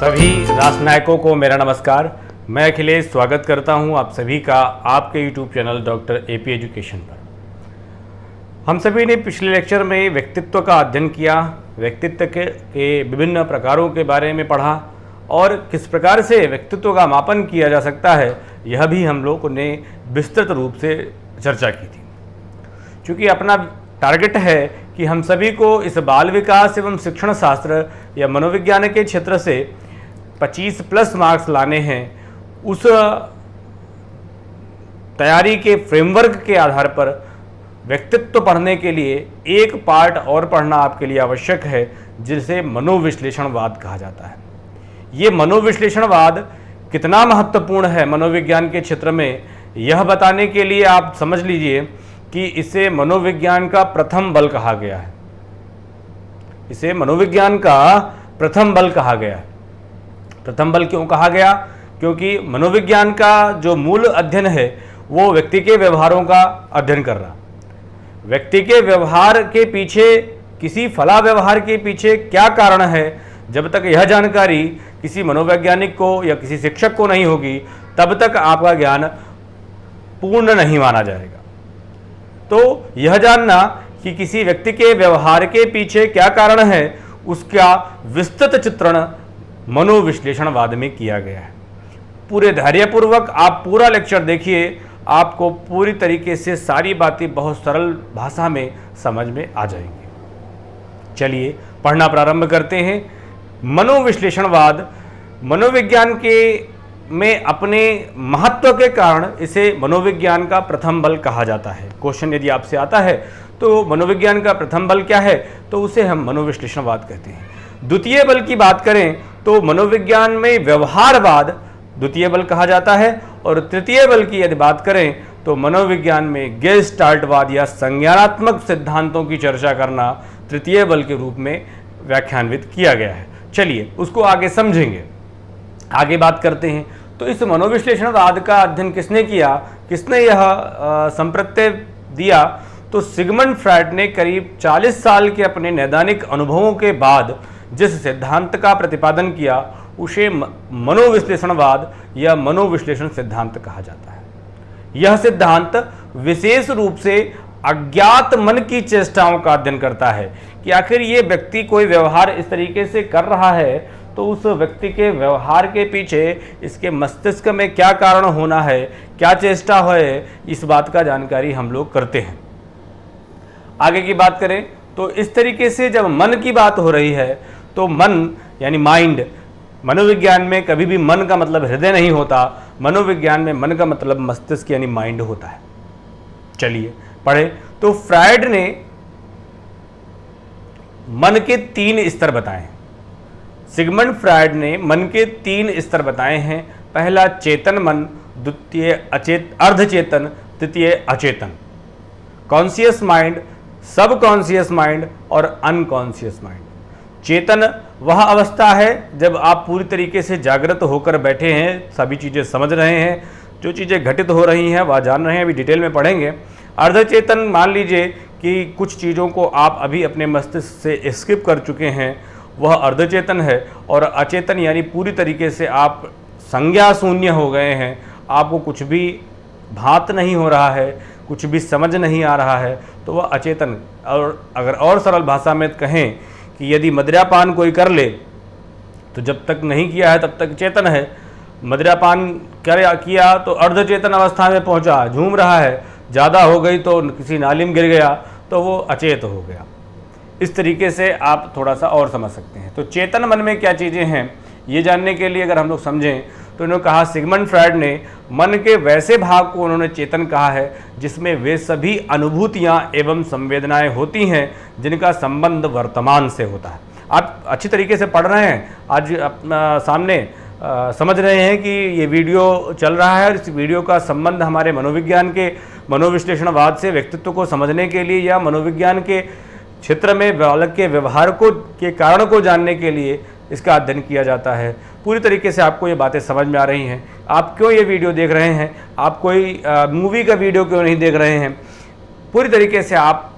सभी राष्ट्रनायकों को मेरा नमस्कार। मैं अखिलेश स्वागत करता हूं आप सभी का आपके YouTube channel doctor AP education पर। हम सभी ने पिछले लेक्चर में व्यक्तित्व का अध्ययन किया, व्यक्तित्व के विभिन्न प्रकारों के बारे में पढ़ा और किस प्रकार से व्यक्तित्व का मापन किया जा सकता है यह भी हम लोगों ने विस्तृत रूप से चर्चा की थी। चूँकि अपना टारगेट है कि हम सभी को इस बाल विकास एवं शिक्षण शास्त्र या मनोविज्ञान के क्षेत्र से 25+ मार्क्स लाने हैं, उस तैयारी के फ्रेमवर्क के आधार पर व्यक्तित्व पढ़ने के लिए एक पार्ट और पढ़ना आपके लिए आवश्यक है, जिसे मनोविश्लेषणवाद कहा जाता है। ये मनोविश्लेषणवाद कितना महत्वपूर्ण है मनोविज्ञान के क्षेत्र में, यह बताने के लिए आप समझ लीजिए कि इसे मनोविज्ञान का प्रथम बल कहा गया है। इसे मनोविज्ञान का प्रथम बल कहा गया है। प्रथम बल क्यों कहा गया? क्योंकि मनोविज्ञान का जो मूल अध्ययन है वो व्यक्ति के व्यवहारों का अध्ययन कर रहा। व्यक्ति के व्यवहार के पीछे, किसी फला व्यवहार के पीछे क्या कारण है, जब तक यह जानकारी किसी मनोवैज्ञानिक को या किसी शिक्षक को नहीं होगी तब तक आपका ज्ञान पूर्ण नहीं माना जाएगा। तो यह जानना कि किसी व्यक्ति के व्यवहार के पीछे क्या कारण है, उसका विस्तृत चित्रण मनोविश्लेषणवाद में किया गया है। पूरे धैर्यपूर्वक आप पूरा लेक्चर देखिए, आपको पूरी तरीके से सारी बातें बहुत सरल भाषा में समझ में आ जाएंगी। चलिए पढ़ना प्रारंभ करते हैं। मनोविश्लेषणवाद मनोविज्ञान के में अपने महत्व के कारण इसे मनोविज्ञान का प्रथम बल कहा जाता है। क्वेश्चन यदि आपसे आता है तो मनोविज्ञान का प्रथम बल क्या है, तो उसे हम मनोविश्लेषणवाद कहते हैं। द्वितीय बल की बात करें तो मनोविज्ञान में व्यवहारवाद द्वितीय बल कहा जाता है, और तृतीय बल की यदि बात करें तो मनोविज्ञान में गेस्टाल्टवाद या संज्ञानात्मक सिद्धांतों की चर्चा करना तृतीय बल के रूप में व्याख्यान्वित किया गया है। चलिए उसको आगे समझेंगे, आगे बात करते हैं। तो इस मनोविश्लेषणवाद का अध्ययन किसने किया, किसने यह संप्रत्यय दिया? तो सिगमंड फ्रायड ने करीब 40 साल के अपने नैदानिक अनुभवों के बाद जिस सिद्धांत का प्रतिपादन किया उसे मनोविश्लेषणवाद या मनोविश्लेषण सिद्धांत कहा जाता है। यह सिद्धांत विशेष रूप से अज्ञात मन की चेष्टाओं का अध्ययन करता है कि आखिर ये व्यक्ति कोई व्यवहार इस तरीके से कर रहा है तो उस व्यक्ति के व्यवहार के पीछे इसके मस्तिष्क में क्या कारण होना है, क्या चेष्टा है, इस बात का जानकारी हम लोग करते हैं। आगे की बात करें तो इस तरीके से जब मन की बात हो रही है तो मन यानी माइंड, मनोविज्ञान में कभी भी मन का मतलब हृदय नहीं होता, मनोविज्ञान में मन का मतलब मस्तिष्क यानी माइंड होता है। चलिए पढ़े। तो फ्रायड ने मन के 3 स्तर बताए। सिगमंड फ्रायड ने मन के 3 स्तर बताए हैं। पहला चेतन मन, द्वितीय अर्धचेतन, तृतीय अचेतन। कॉन्शियस माइंड, सब कॉन्शियस माइंड और अनकॉन्शियस माइंड। चेतन वह अवस्था है जब आप पूरी तरीके से जागृत होकर बैठे हैं, सभी चीज़ें समझ रहे हैं, जो चीज़ें घटित हो रही हैं वह जान रहे हैं, अभी डिटेल में पढ़ेंगे। अर्धचेतन मान लीजिए कि कुछ चीज़ों को आप अभी अपने मस्तिष्क से स्किप कर चुके हैं, वह अर्धचेतन है। और अचेतन यानी पूरी तरीके से आप संज्ञा शून्य हो गए हैं, आपको कुछ भी भात नहीं हो रहा है, कुछ भी समझ नहीं आ रहा है, तो वह अचेतन। और अगर और सरल भाषा में कहें कि यदि मदिरापान कोई कर ले तो जब तक नहीं किया है तब तक चेतन है, मदिरापान किया तो अर्धचेतन अवस्था में पहुंचा, झूम रहा है, ज़्यादा हो गई तो किसी नाली में गिर गया तो वो अचेत हो गया। इस तरीके से आप थोड़ा सा और समझ सकते हैं। तो चेतन मन में क्या चीज़ें हैं ये जानने के लिए अगर हम लोग समझें तो इन्होंने कहा, सिगमंड फ्रायड ने मन के वैसे भाग को उन्होंने चेतन कहा है जिसमें वे सभी अनुभूतियां एवं संवेदनाएं होती हैं जिनका संबंध वर्तमान से होता है। आप अच्छी तरीके से पढ़ रहे हैं, आज अपना सामने समझ रहे हैं कि ये वीडियो चल रहा है और इस वीडियो का संबंध हमारे मनोविज्ञान के मनोविश्लेषणवाद से व्यक्तित्व को समझने के लिए या मनोविज्ञान के क्षेत्र में बालक के व्यवहार को के कारण को जानने के लिए इसका अध्ययन किया जाता है। पूरी तरीके से आपको ये बातें समझ में आ रही हैं। आप क्यों ये वीडियो देख रहे हैं, आप कोई मूवी का वीडियो क्यों नहीं देख रहे हैं, पूरी तरीके से आप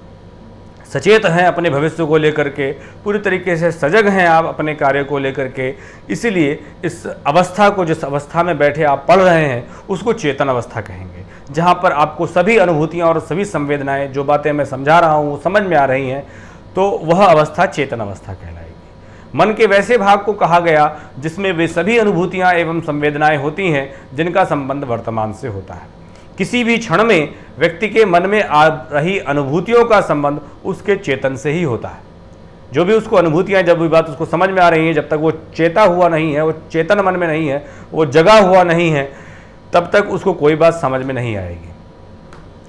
सचेत हैं अपने भविष्य को लेकर के, पूरी तरीके से सजग हैं आप अपने कार्य को लेकर के। इसीलिए इस अवस्था को, जिस अवस्था में बैठे आप पढ़ रहे हैं, उसको चेतन अवस्था कहेंगे, जहाँ पर आपको सभी अनुभूतियाँ और सभी संवेदनाएं, जो बातें मैं समझा रहा हूँ, वो समझ में आ रही हैं, तो वह अवस्था चेतन अवस्था कहलाएगी। मन के वैसे भाग को कहा गया जिसमें वे सभी अनुभूतियाँ एवं संवेदनाएँ होती हैं जिनका संबंध वर्तमान से होता है। किसी भी क्षण में व्यक्ति के मन में आ रही अनुभूतियों का संबंध उसके चेतन से ही होता है। जो भी उसको अनुभूतियाँ, जब भी बात उसको समझ में आ रही है, जब तक वो चेता हुआ नहीं है, वो चेतन मन में नहीं है, वो जगा हुआ नहीं है, तब तक उसको कोई बात समझ में नहीं आएगी।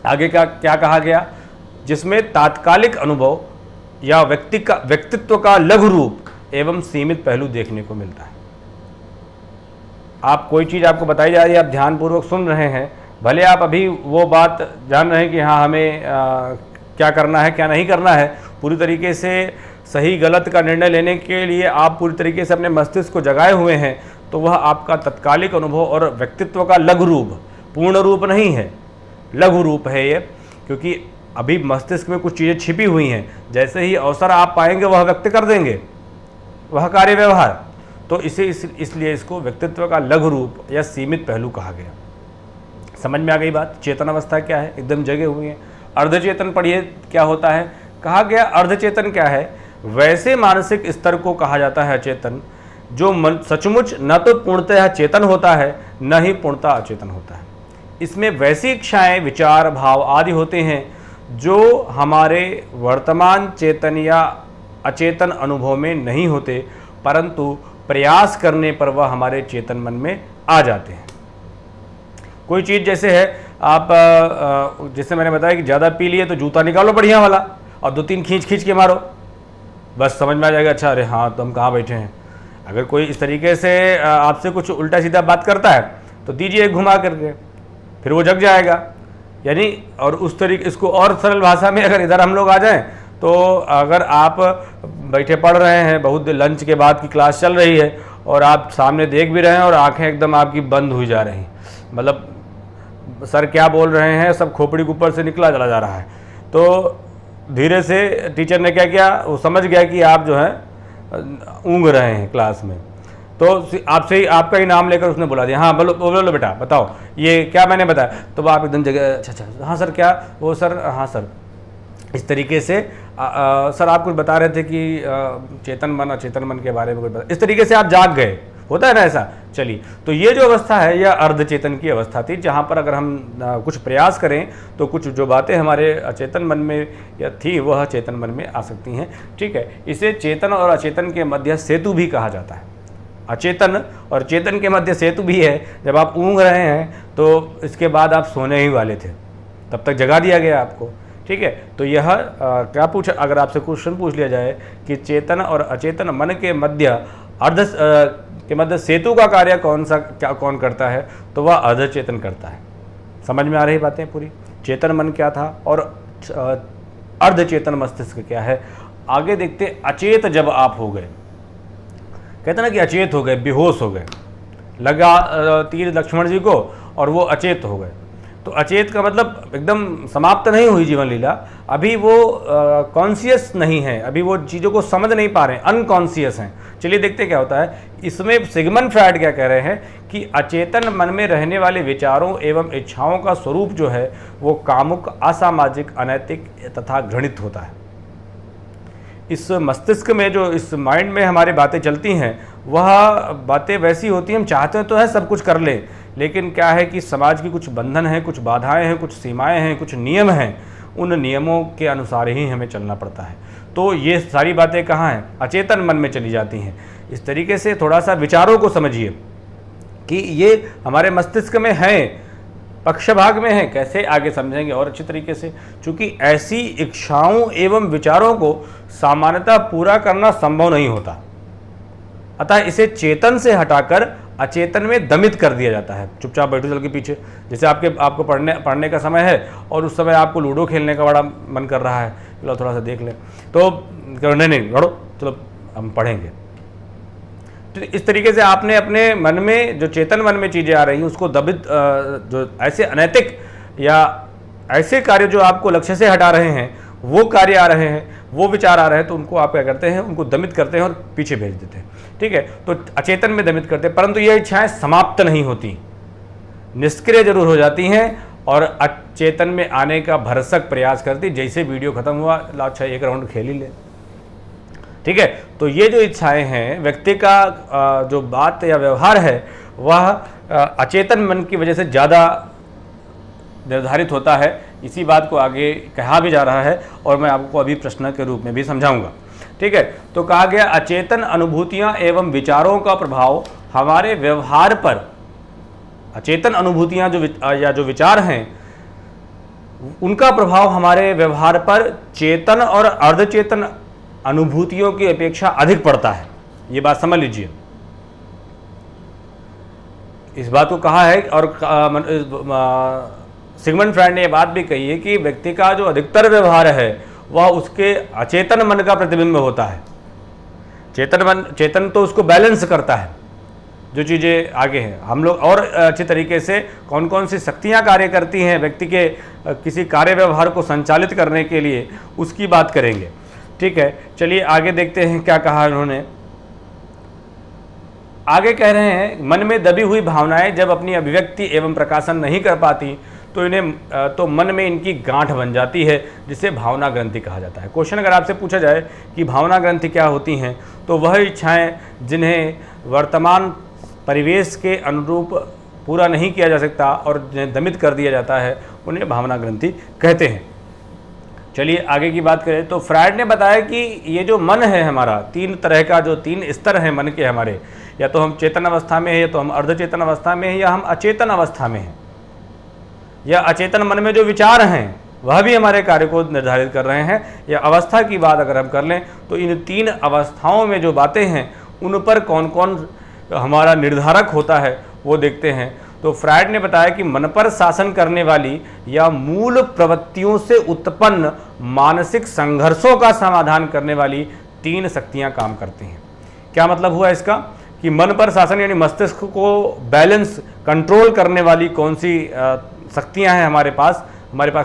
आगे क्या कहा गया? जिसमें तात्कालिक अनुभव या व्यक्तित्व का लघु रूप एवं सीमित पहलू देखने को मिलता है। आप कोई चीज़ आपको बताई जा रही है, आप ध्यानपूर्वक सुन रहे हैं, भले आप अभी वो बात जान रहे हैं कि हाँ हमें क्या करना है क्या नहीं करना है, पूरी तरीके से सही गलत का निर्णय लेने के लिए आप पूरी तरीके से अपने मस्तिष्क को जगाए हुए हैं, तो वह आपका तत्कालिक अनुभव और व्यक्तित्व का लघु रूप, पूर्ण रूप नहीं है, लघु रूप है ये, क्योंकि अभी मस्तिष्क में कुछ चीज़ें छिपी हुई हैं। जैसे ही अवसर आप पाएंगे वह व्यक्त कर देंगे, वह कार्य व्यवहार, तो इसलिए इसको व्यक्तित्व का लघु रूप या सीमित पहलू कहा गया। समझ में आ गई बात? चेतन अवस्था क्या है? एकदम जगे हुए हैं। अर्धचेतन पढ़िए क्या होता है। कहा गया अर्धचेतन क्या है? वैसे मानसिक स्तर को कहा जाता है अचेतन जो मन सचमुच न तो पूर्णतः चेतन होता है न ही पूर्णतः अचेतन होता है। इसमें वैसी इच्छाएं, विचार, भाव आदि होते हैं जो हमारे वर्तमान चेतन या अचेतन अनुभव में नहीं होते, परंतु प्रयास करने पर वह हमारे चेतन मन में आ जाते हैं। कोई चीज़ जैसे है, आप जैसे मैंने बताया कि ज़्यादा पी लिए तो जूता निकालो बढ़िया वाला और 2-3 खींच के मारो, बस समझ में आ जाएगा, अच्छा अरे हाँ तो हम कहाँ बैठे हैं। अगर कोई इस तरीके से आपसे कुछ उल्टा सीधा बात करता है तो दीजिए घुमा करके, फिर वो जग जाएगा। यानी और उस तरीके, इसको और सरल भाषा में अगर इधर हम लोग आ जाएं, तो अगर आप बैठे पढ़ रहे हैं, बहुत लंच के बाद की क्लास चल रही है और आप सामने देख भी रहे हैं और आंखें एकदम आपकी बंद हुई जा रही, मतलब सर क्या बोल रहे हैं सब खोपड़ी के ऊपर से निकला चला जा रहा है, तो धीरे से टीचर ने क्या किया, वो समझ गया कि आप जो है ऊँग रहे हैं क्लास में, तो आपसे ही आपका ही नाम लेकर उसने बुला दिया, हाँ बोलो बेटा बताओ ये क्या मैंने बताया, तो आप एकदम जगह अच्छा हाँ सर क्या, वो सर हाँ सर, इस तरीके से सर आप कुछ बता रहे थे कि चेतन मन अचेतन मन के बारे में कुछ बता, इस तरीके से आप जाग गए, होता है ना ऐसा। चलिए, तो ये जो अवस्था है यह अर्धचेतन की अवस्था थी, जहाँ पर अगर हम कुछ प्रयास करें तो कुछ जो बातें हमारे अचेतन मन में या थी वह चेतन मन में आ सकती हैं। ठीक है, इसे चेतन और अचेतन के मध्य सेतु भी कहा जाता है। अचेतन और चेतन के मध्य सेतु भी है। जब आप ऊँघ रहे हैं तो इसके बाद आप सोने ही वाले थे, तब तक जगा दिया गया आपको। ठीक है, तो यह क्या पूछा, अगर आपसे क्वेश्चन पूछ लिया जाए कि चेतन और अचेतन मन के मध्य के मध्य सेतु का कार्य कौन करता है, तो वह अर्धचेतन करता है। समझ में आ रही बातें पूरी? चेतन मन क्या था और अर्धचेतन मस्तिष्क क्या है। आगे देखते, अचेत जब आप हो गए, कहते ना कि अचेत हो गए, बेहोश हो गए, लगा तीर लक्ष्मण जी को और वो अचेत हो गए। तो अचेत का मतलब एकदम समाप्त नहीं हुई जीवन लीला, अभी वो कॉन्शियस नहीं है, अभी वो चीज़ों को समझ नहीं पा रहे हैं, अनकॉन्शियस हैं। चलिए देखते क्या होता है इसमें। सिगमंड फ्रायड क्या कह रहे हैं कि अचेतन मन में रहने वाले विचारों एवं इच्छाओं का स्वरूप जो है वो कामुक, असामाजिक, अनैतिक तथा घृणित होता है। इस मस्तिष्क में जो इस माइंड में हमारी बातें चलती हैं वह बातें वैसी होती हैं, हम चाहते तो है सब कुछ कर लें, लेकिन क्या है कि समाज की कुछ बंधन हैं, कुछ बाधाएं हैं, कुछ सीमाएं हैं, कुछ नियम हैं, उन नियमों के अनुसार ही हमें चलना पड़ता है। तो ये सारी बातें कहाँ हैं? अचेतन मन में चली जाती हैं। इस तरीके से थोड़ा सा विचारों को समझिए कि ये हमारे मस्तिष्क में है, पक्ष भाग में है, कैसे आगे समझेंगे और अच्छी तरीके से। चूँकि ऐसी इच्छाओं एवं विचारों को सामान्यतः पूरा करना संभव नहीं होता, अतः इसे चेतन से हटाकर अचेतन में दमित कर दिया जाता है। चुपचाप बैठो चल के पीछे, जैसे आपको पढ़ने का समय है और उस समय आपको लूडो खेलने का बड़ा मन कर रहा है, चलो थोड़ा सा देख लें, तो नहीं लड़ो, चलो हम पढ़ेंगे। तो इस तरीके से आपने अपने मन में जो चेतन मन में चीज़ें आ रही हैं उसको दबित, जो ऐसे अनैतिक या ऐसे कार्य जो आपको लक्ष्य से हटा रहे हैं वो कार्य आ रहे हैं, वो विचार आ रहे हैं, तो उनको आप क्या करते हैं, उनको दमित करते हैं और पीछे भेज देते हैं। ठीक है, तो अचेतन में दमित करते हैं, परंतु ये इच्छाएं समाप्त नहीं होती, निष्क्रिय जरूर हो जाती हैं और अचेतन में आने का भरसक प्रयास करती। जैसे वीडियो खत्म हुआ, अच्छा एक राउंड खेल ही ले। ठीक है, तो ये जो इच्छाएं हैं, व्यक्ति का जो बात या व्यवहार है वह अचेतन मन की वजह से ज़्यादा निर्धारित होता है। इसी बात को आगे कहा भी जा रहा है और मैं आपको अभी प्रश्न के रूप में भी समझाऊंगा। ठीक है, तो कहा गया अचेतन अनुभूतियां एवं विचारों का प्रभाव हमारे व्यवहार पर, अचेतन अनुभूतियां जो विचार हैं उनका प्रभाव हमारे व्यवहार पर चेतन और अर्धचेतन अनुभूतियों की अपेक्षा अधिक पड़ता है। ये बात समझ लीजिए, इस बात को कहा है। और सिगमंड फ्रायड ने यह बात भी कही है कि व्यक्ति का जो अधिकतर व्यवहार है वह उसके अचेतन मन का प्रतिबिंब होता है। चेतन तो उसको बैलेंस करता है, जो चीज़ें आगे हैं। हम लोग और अच्छे तरीके से कौन कौन सी शक्तियां कार्य करती हैं व्यक्ति के किसी कार्य व्यवहार को संचालित करने के लिए, उसकी बात करेंगे। ठीक है, चलिए आगे देखते हैं क्या कहा उन्होंने। आगे कह रहे हैं, मन में दबी हुई भावनाएं जब अपनी अभिव्यक्ति एवं प्रकाशन नहीं कर पाती तो मन में इनकी गांठ बन जाती है, जिसे भावना ग्रंथि कहा जाता है। क्वेश्चन अगर आपसे पूछा जाए कि भावना ग्रंथि क्या होती हैं, तो वह इच्छाएं जिन्हें वर्तमान परिवेश के अनुरूप पूरा नहीं किया जा सकता और जिन्हें दमित कर दिया जाता है, उन्हें भावना ग्रंथि कहते हैं। चलिए आगे की बात करें तो फ्रायड ने बताया कि ये जो मन है हमारा, तीन तरह का, जो तीन स्तर हैं मन के हमारे, या तो हम चेतन अवस्था में है, या तो हम अर्धचेतन अवस्था में है, या हम अचेतन अवस्था में हैं। या अचेतन मन में जो विचार हैं वह भी हमारे कार्य को निर्धारित कर रहे हैं। या अवस्था की बात अगर हम कर लें तो इन तीन अवस्थाओं में जो बातें हैं उन पर कौन कौन हमारा निर्धारक होता है वो देखते हैं। तो फ्रायड ने बताया कि मन पर शासन करने वाली या मूल प्रवृत्तियों से उत्पन्न मानसिक संघर्षों का समाधान करने वाली तीन शक्तियां काम करती हैं। क्या मतलब हुआ इसका कि मन पर शासन यानी मस्तिष्क को बैलेंस कंट्रोल करने वाली कौन सी शक्तियां हैं हमारे पास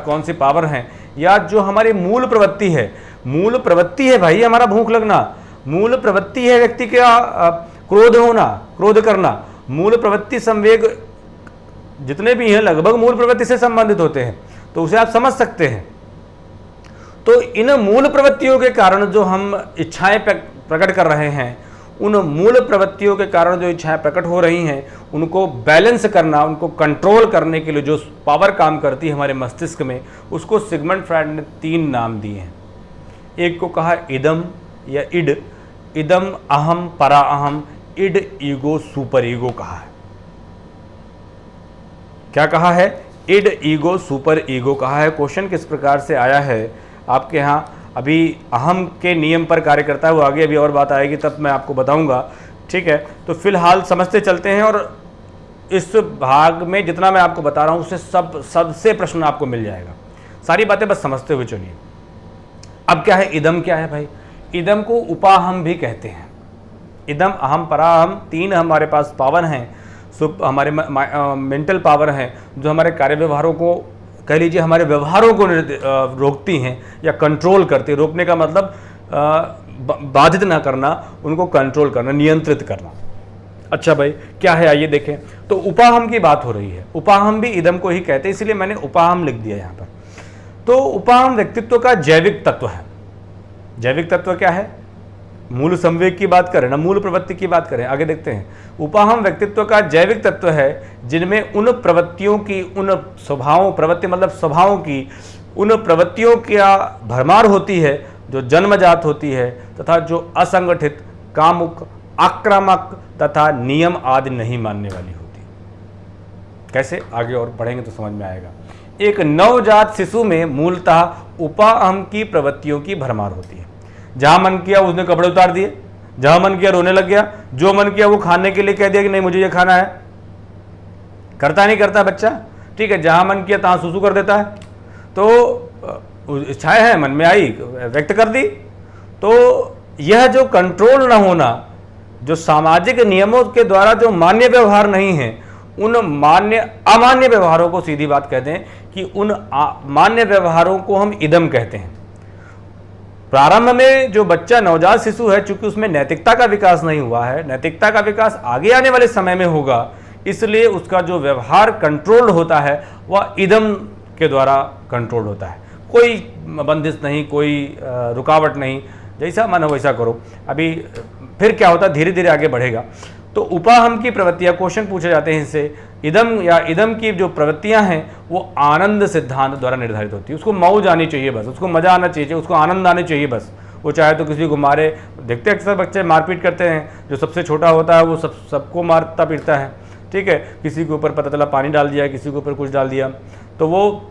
कौन सी पावर हैं, या जो हमारी मूल प्रवृत्ति है। मूल प्रवृत्ति है भाई हमारा भूख लगना, मूल प्रवृत्ति है व्यक्ति का क्रोध होना, क्रोध करना। मूल प्रवृत्ति संवेग जितने भी हैं लगभग मूल प्रवृत्ति से संबंधित होते हैं, तो उसे आप समझ सकते हैं। तो इन मूल प्रवृत्तियों के कारण जो हम इच्छाएं प्रकट कर रहे हैं, उन मूल प्रवृत्तियों के कारण जो इच्छाएं प्रकट हो रही हैं, उनको बैलेंस करना, उनको कंट्रोल करने के लिए जो पावर काम करती है हमारे मस्तिष्क में, उसको सिगमंड फ्रायड ने तीन नाम दिए हैं। एक को कहा इदम या इड, इदम अहम परा अहम, इड ईगो सुपर ईगो कहा है। क्या कहा है? इड ईगो सुपर ईगो कहा है। क्वेश्चन किस प्रकार से आया है आपके यहाँ, अभी अहम के नियम पर कार्य करता है, वो आगे अभी और बात आएगी तब मैं आपको बताऊंगा। ठीक है, तो फिलहाल समझते चलते हैं और इस भाग में जितना मैं आपको बता रहा हूं उससे सबसे प्रश्न आपको मिल जाएगा। सारी बातें बस समझते हुए चलिए। अब क्या है इदम? क्या है भाई? इदम को उपाहम भी कहते हैं। इदम अहम पराहम तीन हमारे पास पावर हैं, हमारे मेंटल पावर हैं जो हमारे कार्य व्यवहारों को, कह लीजिए हमारे व्यवहारों को रोकती हैं या कंट्रोल करती है। रोकने का मतलब बाधित ना करना, उनको कंट्रोल करना, नियंत्रित करना। अच्छा भाई क्या है आइए देखें। तो उपाहम की बात हो रही है, उपाहम भी इदम को ही कहते हैं, इसलिए मैंने उपाहम लिख दिया यहाँ पर। तो उपाहम व्यक्तित्व का जैविक तत्व है। जैविक तत्व क्या है? मूल संवेग की बात करें ना, मूल प्रवृत्ति की बात करें, आगे देखते हैं। उपाहम व्यक्तित्व का जैविक तत्व है जिनमें उन प्रवृत्तियों की, उन स्वभावों, प्रवृत्ति मतलब स्वभावों की, उन प्रवृत्तियों का भरमार होती है जो जन्मजात होती है तथा जो असंगठित, कामुक, आक्रामक तथा नियम आदि नहीं मानने वाली होती। कैसे? आगे और पढ़ेंगे तो समझ में आएगा। एक नवजात शिशु में मूलतः उपाहम की प्रवृत्तियों की भरमार होती है। जहां मन किया उसने कपड़े उतार दिए, जहां मन किया रोने लग गया, जो मन किया वो खाने के लिए कह दिया कि नहीं मुझे ये खाना है। करता नहीं करता बच्चा? ठीक है, जहां मन किया तहां सुसु कर देता है। तो इच्छाएं हैं मन में आई, व्यक्त कर दी। तो यह जो कंट्रोल न होना, जो सामाजिक नियमों के द्वारा जो मान्य व्यवहार नहीं है, उन अमान्य व्यवहारों को सीधी बात कहते हैं कि उन मान्य व्यवहारों को हम इदम कहते हैं। प्रारंभ में जो बच्चा नवजात शिशु है, चूंकि उसमें नैतिकता का विकास नहीं हुआ है, नैतिकता का विकास आगे आने वाले समय में होगा, इसलिए उसका जो व्यवहार कंट्रोल होता है वह इदम के द्वारा कंट्रोल होता है। कोई बंदिश नहीं, कोई रुकावट नहीं, जैसा मन हो वैसा करो। अभी फिर क्या होता है, धीरे धीरे आगे बढ़ेगा। तो उपाहम की प्रवृत्तियाँ, क्वेश्चन पूछे जाते हैं इससे, इदम या इदम की जो प्रवृत्तियाँ हैं वो आनंद सिद्धांत द्वारा निर्धारित होती है। उसको मौज आनी चाहिए बस, उसको मज़ा आना चाहिए, उसको आनंद आने चाहिए बस। वो चाहे तो किसी को मारे, देखते अक्सर बच्चे मारपीट करते हैं, जो सबसे छोटा होता है वो सबको मारता पीटता है, ठीक है। किसी के ऊपर पता चला पानी डाल दिया, किसी के ऊपर कुछ डाल दिया, तो वो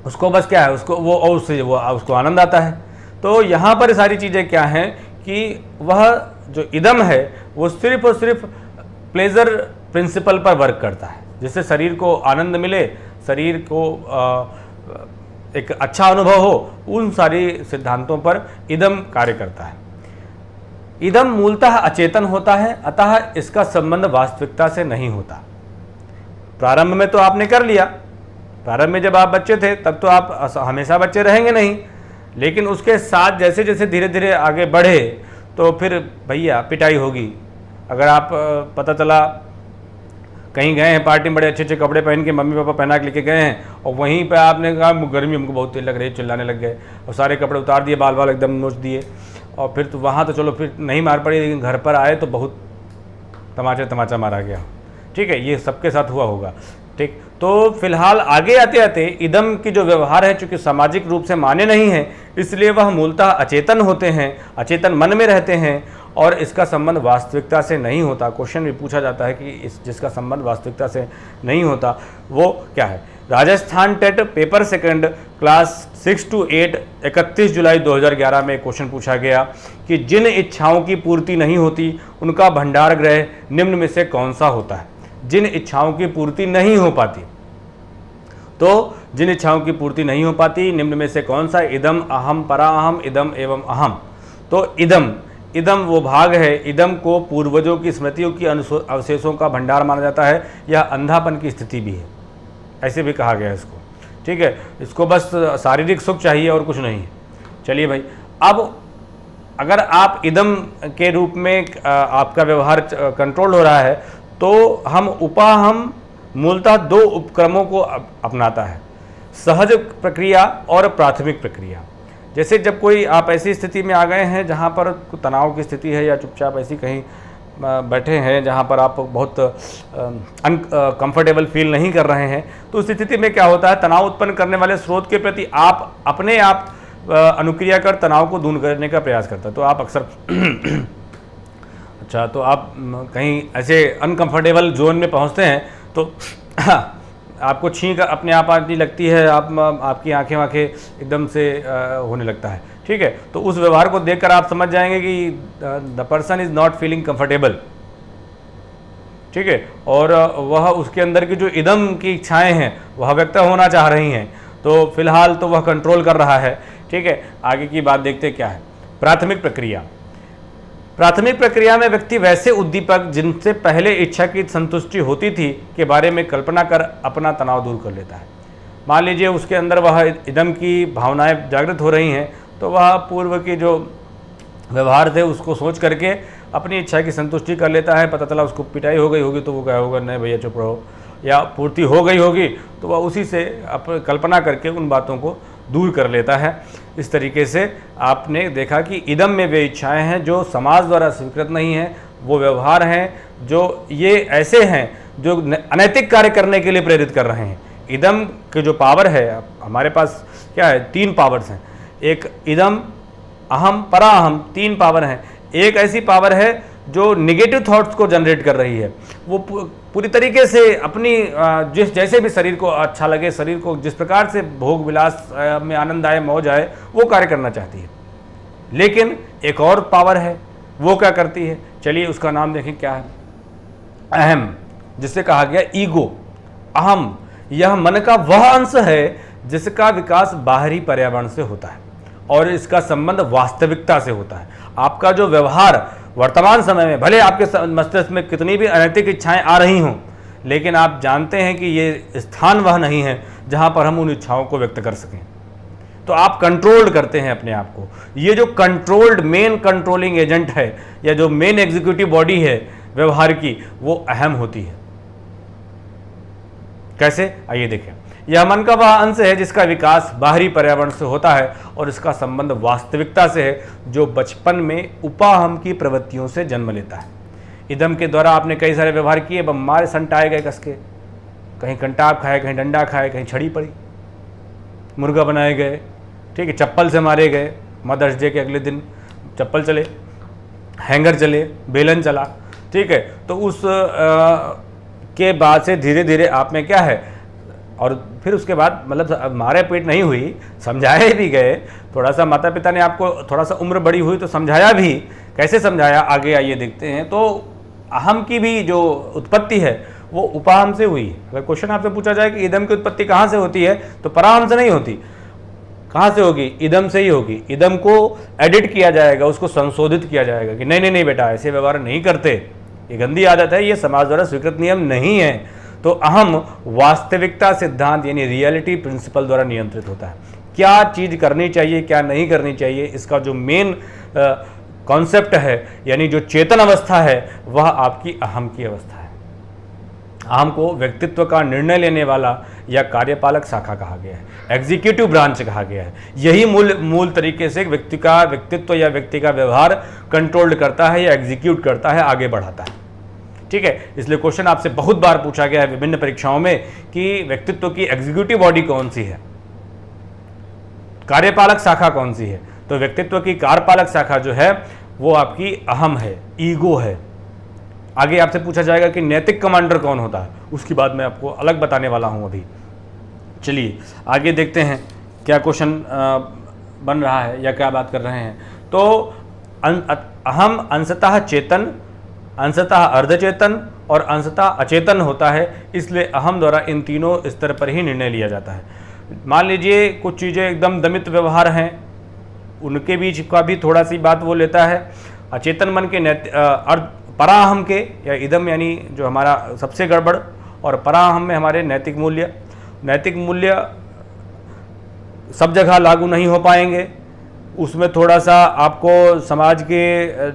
उसको बस क्या है, उसको वो और उससे वो उसको आनंद आता है। तो यहाँ पर सारी चीज़ें क्या हैं कि वह जो इदम है वो सिर्फ और सिर्फ प्लेजर प्रिंसिपल पर वर्क करता है, जिससे शरीर को आनंद मिले, शरीर को एक अच्छा अनुभव हो, उन सारी सिद्धांतों पर इदम कार्य करता है। इदम मूलतः अचेतन होता है, अतः इसका संबंध वास्तविकता से नहीं होता। प्रारंभ में तो आपने कर लिया, प्रारंभ में जब आप बच्चे थे तब तो आप हमेशा बच्चे रहेंगे नहीं, लेकिन उसके साथ जैसे जैसे धीरे धीरे आगे बढ़े तो फिर भैया पिटाई होगी। अगर आप पता चला कहीं गए हैं पार्टी में, बड़े अच्छे अच्छे कपड़े पहन के मम्मी पापा पहना के लेके गए हैं, और वहीं पे आपने कहा गर्मी हमको बहुत तेज लग रही है, चिल्लाने लग गए और सारे कपड़े उतार दिए, बाल बाल एकदम नोच दिए, और फिर तो वहाँ तो चलो फिर नहीं मार पड़ी, लेकिन घर पर आए तो बहुत तमाचा मारा गया, ठीक है। ये सबके साथ हुआ होगा, ठीक। तो फिलहाल आगे आते आते इदम की जो व्यवहार है, चूंकि सामाजिक रूप से मान्य नहीं है, इसलिए वह मूलतः अचेतन होते हैं, अचेतन मन में रहते हैं, और इसका संबंध वास्तविकता से नहीं होता। क्वेश्चन भी पूछा जाता है कि जिसका संबंध वास्तविकता से नहीं होता वो क्या है। Rajasthan TET paper second class 6 to 8 31 जुलाई 2011 में क्वेश्चन पूछा गया कि जिन इच्छाओं की पूर्ति नहीं होती उनका भंडार गृह निम्न में से कौन सा होता है। जिन इच्छाओं की पूर्ति नहीं हो पाती, तो जिन इच्छाओं की पूर्ति नहीं हो पाती निम्न में से कौन सा, इदम, अहम, पराअहम, इदम एवं अहम। तो इदम वो भाग है, इदम को पूर्वजों की स्मृतियों की अवशेषों का भंडार माना जाता है। यह अंधापन की स्थिति भी है, ऐसे भी कहा गया है इसको, ठीक है। इसको बस शारीरिक सुख चाहिए और कुछ नहीं है। चलिए भाई, अब अगर आप इदम के रूप में आपका व्यवहार कंट्रोल हो रहा है, तो हम उपाहम मूलतः दो उपक्रमों को अपनाता है, सहज प्रक्रिया और प्राथमिक प्रक्रिया। जैसे जब कोई आप ऐसी स्थिति में आ गए हैं जहाँ पर तनाव की स्थिति है, या चुपचाप ऐसी कहीं बैठे हैं जहाँ पर आप बहुत अनकंफर्टेबल फील नहीं कर रहे हैं, तो उस स्थिति में क्या होता है, तनाव उत्पन्न करने वाले स्रोत के प्रति आप अपने आप अनुक्रिया कर तनाव को दूर करने का प्रयास करता है। तो आप अक्सर अच्छा, तो आप कहीं ऐसे अनकंफर्टेबल जोन में पहुँचते हैं तो आपको छींक अपने आप आने लगती है, आपकी आंखें एकदम से होने लगता है, ठीक है। तो उस व्यवहार को देखकर आप समझ जाएंगे कि the person is not feeling comfortable, ठीक है। और वह उसके अंदर की जो इदम की इच्छाएं हैं वह व्यक्त होना चाह रही हैं, तो फिलहाल तो वह कंट्रोल कर रहा है, ठीक है। आगे की बात देखते क्या है। प्राथमिक प्रक्रिया। प्राथमिक प्रक्रिया में व्यक्ति वैसे उद्दीपक जिनसे पहले इच्छा की संतुष्टि होती थी के बारे में कल्पना कर अपना तनाव दूर कर लेता है। मान लीजिए उसके अंदर वह इदम की भावनाएं जागृत हो रही हैं, तो वह पूर्व के जो व्यवहार थे उसको सोच करके अपनी इच्छा की संतुष्टि कर लेता है। पता चला उसको पिटाई हो गई होगी तो वो क्या होगा, नहीं भैया चुप रहो, या पूर्ति हो गई होगी तो वह उसी से कल्पना करके उन बातों को दूर कर लेता है। इस तरीके से आपने देखा कि इदम में वे इच्छाएं हैं जो समाज द्वारा स्वीकृत नहीं हैं, वो व्यवहार हैं जो ये ऐसे हैं जो अनैतिक कार्य करने के लिए प्रेरित कर रहे हैं। इदम के जो पावर है, हमारे पास क्या है, 3 पावर्स हैं। एक इदम, अहम, पराअहम, 3 पावर हैं। एक ऐसी पावर है जो निगेटिव थॉट्स को जनरेट कर रही है, वो पूरी तरीके से अपनी जैसे भी शरीर को अच्छा लगे, शरीर को जिस प्रकार से भोग विलास में आनंद आए, मौज आए, वो कार्य करना चाहती है। लेकिन एक और पावर है, वो क्या करती है, चलिए उसका नाम देखें क्या है। अहम, जिसे कहा गया ईगो। अहम, यह मन का वह अंश है जिसका विकास बाहरी पर्यावरण से होता है और इसका संबंध वास्तविकता से होता है। आपका जो व्यवहार वर्तमान समय में, भले आपके मस्तिष्क में कितनी भी अनैतिक इच्छाएं आ रही हों, लेकिन आप जानते हैं कि ये स्थान वह नहीं है जहां पर हम उन इच्छाओं को व्यक्त कर सकें। तो आप कंट्रोल्ड करते हैं अपने आप को। ये जो कंट्रोल्ड मेन कंट्रोलिंग एजेंट है या जो मेन एग्जीक्यूटिव बॉडी है व्यवहार की, वो अहम होती है। कैसे, आइए देखें। यह मन का वह अंश है जिसका विकास बाहरी पर्यावरण से होता है और इसका संबंध वास्तविकता से है, जो बचपन में उपाहम की प्रवृत्तियों से जन्म लेता है। इदम के द्वारा आपने कई सारे व्यवहार किए, मारे संटाए गए कसके, कहीं कंटाप खाए, कहीं डंडा खाए, कहीं छड़ी पड़ी, मुर्गा बनाए गए, ठीक है, चप्पल से मारे गए, मदर्स डे के अगले दिन चप्पल चले, हैंगर चले, बेलन चला, ठीक है। तो उस के बाद से धीरे धीरे आप में क्या है, और फिर उसके बाद मतलब मारे पेट नहीं हुई, समझाए भी गए, थोड़ा सा माता पिता ने आपको थोड़ा सा उम्र बड़ी हुई तो समझाया भी। कैसे समझाया, आगे आइए देखते हैं। तो अहम की भी जो उत्पत्ति है वो उपाहम से हुई। अगर क्वेश्चन आपसे पूछा जाए कि इदम की उत्पत्ति कहाँ से होती है, तो पराहम से नहीं होती। कहाँ से होगी, इदम से ही होगी। इदम को एडिट किया जाएगा, उसको संशोधित किया जाएगा कि नहीं नहीं बेटा ऐसे व्यवहार नहीं करते, ये गंदी आदत है, ये समाज द्वारा स्वीकृत नियम नहीं है। तो अहम वास्तविकता सिद्धांत यानी रियलिटी प्रिंसिपल द्वारा नियंत्रित होता है। क्या चीज़ करनी चाहिए, क्या नहीं करनी चाहिए, इसका जो मेन कॉन्सेप्ट है यानी जो चेतन अवस्था है वह आपकी अहम की अवस्था है। अहम को व्यक्तित्व का निर्णय लेने वाला या कार्यपालक शाखा कहा गया है, एग्जीक्यूटिव ब्रांच कहा गया है। यही मूल तरीके से व्यक्ति का व्यक्तित्व या व्यक्ति का व्यवहार कंट्रोल्ड करता है या एग्जीक्यूट करता है, आगे बढ़ाता है, ठीक है। इसलिए क्वेश्चन आपसे बहुत बार पूछा गया है विभिन्न परीक्षाओं में कि व्यक्तित्व की एग्जीक्यूटिव बॉडी कौन सी है, कार्यपालक शाखा कौन सी है। तो व्यक्तित्व की कार्यपालक शाखा जो है वो आपकी अहम है, ईगो है। आगे आपसे पूछा जाएगा कि नैतिक कमांडर कौन होता है, उसकी बात मैं आपको अलग बताने वाला हूं अभी। चलिए आगे देखते हैं क्या क्वेश्चन बन रहा है या क्या बात कर रहे हैं। तो अहम अंशतः चेतन, अंशतः अर्धचेतन और अंशतः अचेतन होता है, इसलिए अहम द्वारा इन तीनों स्तर पर ही निर्णय लिया जाता है। मान लीजिए कुछ चीज़ें एकदम दमित व्यवहार हैं, उनके बीच का भी थोड़ा सी बात वो लेता है। अचेतन मन के पराहम के या इदम यानी जो हमारा सबसे गड़बड़, और पराहम में हमारे नैतिक मूल्य सब जगह लागू नहीं हो पाएंगे, उसमें थोड़ा सा आपको समाज के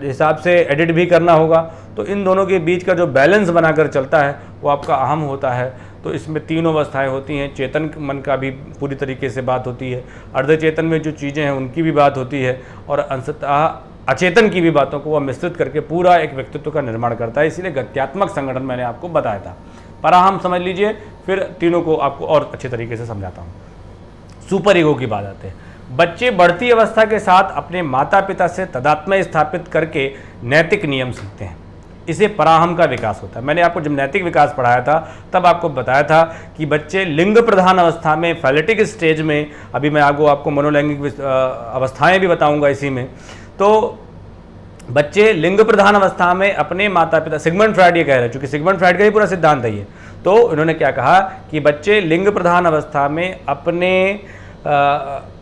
हिसाब से एडिट भी करना होगा। तो इन दोनों के बीच का जो बैलेंस बनाकर चलता है वो आपका अहम होता है। तो इसमें तीनों अवस्थाएं होती हैं, चेतन मन का भी पूरी तरीके से बात होती है, अर्धचेतन में जो चीज़ें हैं उनकी भी बात होती है, और अंशतः अचेतन की भी बातों को वह मिश्रित करके पूरा एक व्यक्तित्व का निर्माण करता है। इसीलिए गत्यात्मक संगठन मैंने आपको बताया था। पराहम समझ लीजिए, फिर तीनों को आपको और अच्छे तरीके से समझाता हूँ। सुपर ईगो की बात आते हैं। बच्चे बढ़ती अवस्था के साथ अपने माता पिता से तादात्म्य स्थापित करके नैतिक नियम सीखते हैं, इसे पराहम का विकास होता है। मैंने आपको जब नैतिक विकास पढ़ाया था तब आपको बताया था कि बच्चे लिंग प्रधान अवस्था में, फैलेटिक स्टेज में, अभी मैं आपको मनोलैंगिक अवस्थाएं भी बताऊंगा इसी में। तो बच्चे लिंग प्रधान अवस्था में अपने माता पिता, सिगमंड फ्राइड ये कह रहे हैं, चूंकि सिगमंड फ्राइड का ही पूरा सिद्धांत है ये, तो इन्होंने क्या कहा कि बच्चे लिंग प्रधान अवस्था में